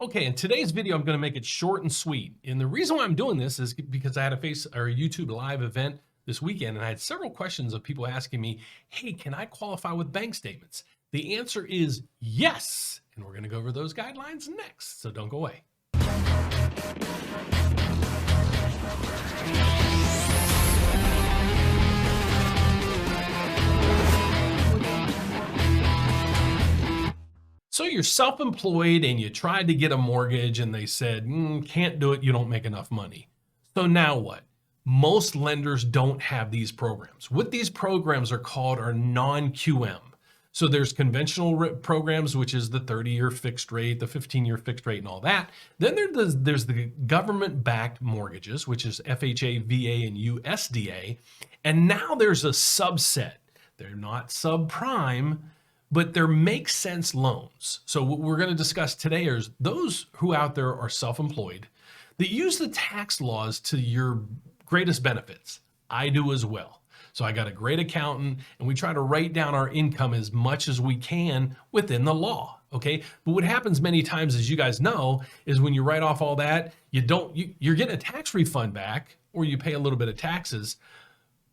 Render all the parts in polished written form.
Okay, in today's video, I'm going to make it short and sweet. And the reason why I'm doing this is because I had a YouTube live event this weekend, and I had several questions of people asking me, hey, can I qualify with bank statements? The answer is yes. And we're going to go over those guidelines next. So don't go away. So you're self-employed and you tried to get a mortgage and they said, can't do it, you don't make enough money. So now what? Most lenders don't have these programs. What these programs are called are non-QM. So there's conventional programs, which is the 30-year fixed rate, the 15-year fixed rate and all that. Then there's the government-backed mortgages, which is FHA, VA, and USDA. And now there's a subset. They're not subprime, but they're make sense loans. So what we're going to discuss today is those who out there are self-employed that use the tax laws to your greatest benefits. I do as well. So I got a great accountant and we try to write down our income as much as we can within the law. Okay. But what happens many times, as you guys know, is when you write off all that, you're getting a tax refund back or you pay a little bit of taxes,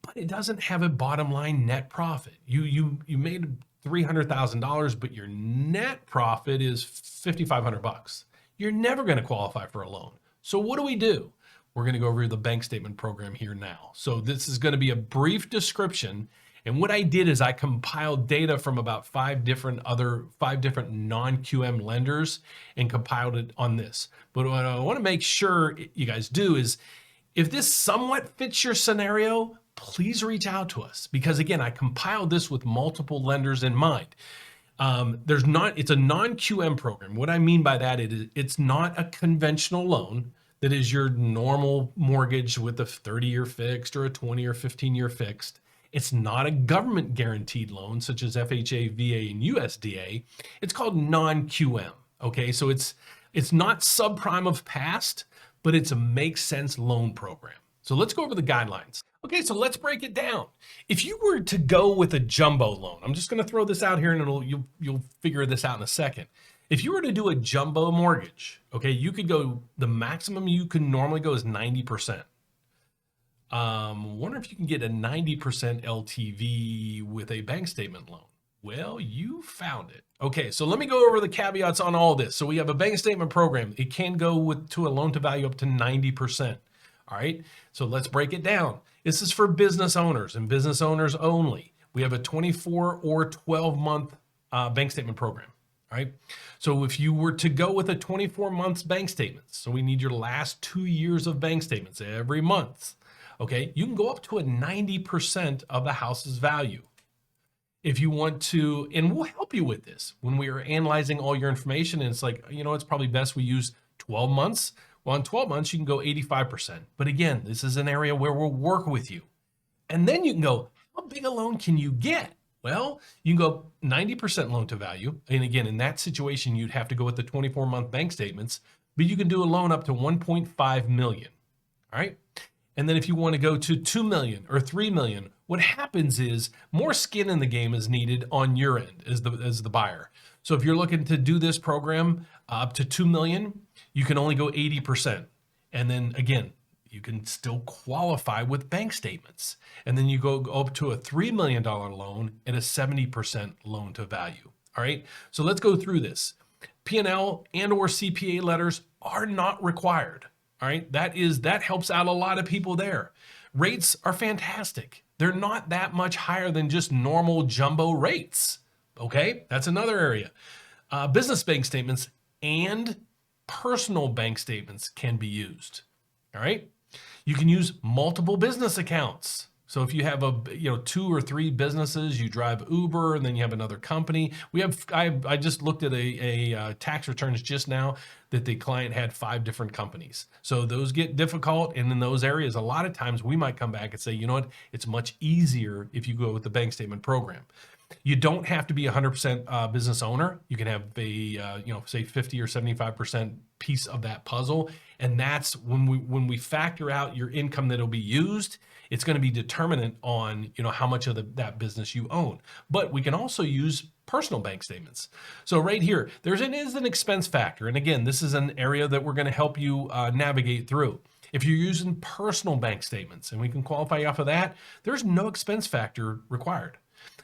but it doesn't have a bottom line net profit. You made $300,000, but your net profit is $5,500. You're never going to qualify for a loan. So what do? We're going to go over the bank statement program here now. So this is going to be a brief description. And what I did is I compiled data from about five different non-QM lenders and compiled it on this. But what I want to make sure you guys do is if this somewhat fits your scenario, please reach out to us because again, I compiled this with multiple lenders in mind. It's a non-QM program. What I mean by that is it's not a conventional loan that is your normal mortgage with a 30-year fixed or a 20 or 15-year fixed. It's not a government guaranteed loan such as FHA, VA, and USDA. It's called non-QM. Okay, so it's not subprime of past, but it's a make sense loan program. So let's go over the guidelines. Okay, so let's break it down. If you were to go with a jumbo loan, I'm just going to throw this out here and you'll figure this out in a second. If you were to do a jumbo mortgage, okay, you could go, the maximum you can normally go is 90%. Wonder if you can get a 90% LTV with a bank statement loan. Well, you found it. Okay, so let me go over the caveats on all this. So we have a bank statement program. It can go to a loan to value up to 90%. All right, so let's break it down. This is for business owners and business owners only. We have a 24 or 12-month bank statement program. All right, so if you were to go with a 24 months bank statements, so we need your last 2 years of bank statements every month. Okay, you can go up to a 90% of the house's value. If you want to, and we'll help you with this when we are analyzing all your information, and it's like, it's probably best we use 12 months. Well, in 12 months, you can go 85%. But again, this is an area where we'll work with you. And then you can go, how big a loan can you get? Well, you can go 90% loan to value. And again, in that situation, you'd have to go with the 24-month bank statements, but you can do a loan up to 1.5 million. All right. And then if you want to go to 2 million or 3 million, what happens is more skin in the game is needed on your end as the buyer. So if you're looking to do this program up to 2 million, you can only go 80%. And then again, you can still qualify with bank statements. And then you go up to a $3 million loan at a 70% loan to value. All right. So let's go through this. P&L and or CPA letters are not required. All right. That helps out a lot of people there. Rates are fantastic. They're not that much higher than just normal jumbo rates. Okay. That's another area. Business bank statements and personal bank statements can be used. All right. You can use multiple business accounts. So if you have 2 or 3 businesses, you drive Uber and then you have another company. I just looked at a tax returns just now that the client had 5 different companies. So those get difficult. And in those areas, a lot of times we might come back and say, you know what, it's much easier if you go with the bank statement program. You don't have to be 100% business owner. You can have a, say 50 or 75% piece of that puzzle. And that's when we factor out your income that'll be used, it's going to be determinant on, how much of that business you own. But we can also use personal bank statements. So right here, is an expense factor. And again, this is an area that we're going to help you navigate through. If you're using personal bank statements, and we can qualify you off of that, there's no expense factor required.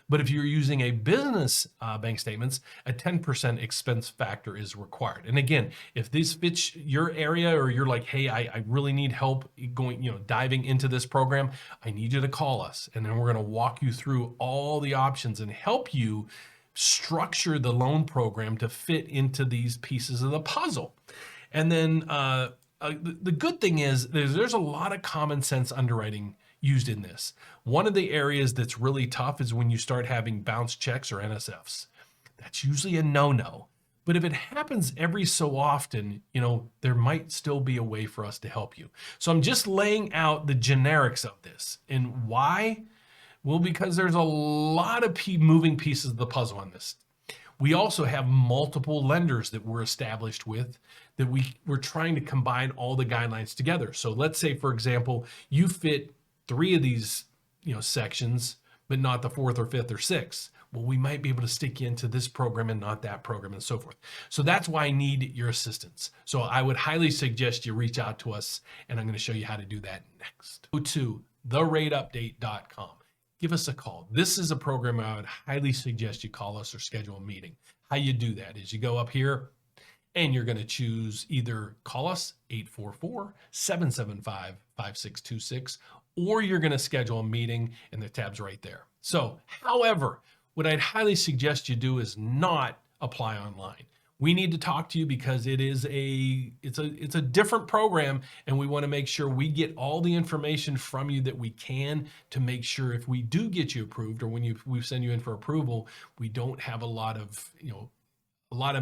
But if you're using a business bank statements, a 10% expense factor is required. And again, if this fits your area, or you're like, hey, I really need help diving into this program, I need you to call us. And then we're going to walk you through all the options and help you structure the loan program to fit into these pieces of the puzzle. And then the good thing is there's a lot of common sense underwriting used in this. One of the areas that's really tough is when you start having bounce checks or NSFs. That's usually a no-no. But if it happens every so often, there might still be a way for us to help you. So I'm just laying out the generics of this. And why? Well, because there's a lot of moving pieces of the puzzle on this. We also have multiple lenders that we're established with that we're trying to combine all the guidelines together. So let's say, for example, you fit 3 of these, sections, but not the 4th or 5th or 6th. Well, we might be able to stick you into this program and not that program, and so forth. So that's why I need your assistance. So I would highly suggest you reach out to us, and I'm going to show you how to do that next. Go to therateupdate.com. Give us a call. This is a program I would highly suggest you call us or schedule a meeting. How you do that is you go up here, and you're going to choose either call us 844-775-5626, or you're going to schedule a meeting, and the tab's right there. So, however, what I'd highly suggest you do is not apply online. We need to talk to you because it's a different program, and we want to make sure we get all the information from you that we can to make sure if we do get you approved, or when we send you in for approval, we don't have a lot of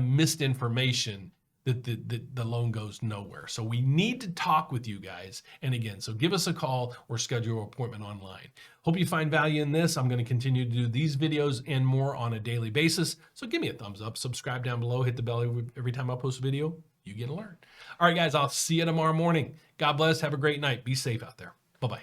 missed information that the loan goes nowhere. So we need to talk with you guys. And again, so give us a call or schedule an appointment online. Hope you find value in this. I'm going to continue to do these videos and more on a daily basis. So give me a thumbs up, subscribe down below, hit the bell every time I post a video, you get an alert. All right, guys, I'll see you tomorrow morning. God bless. Have a great night. Be safe out there. Bye-bye.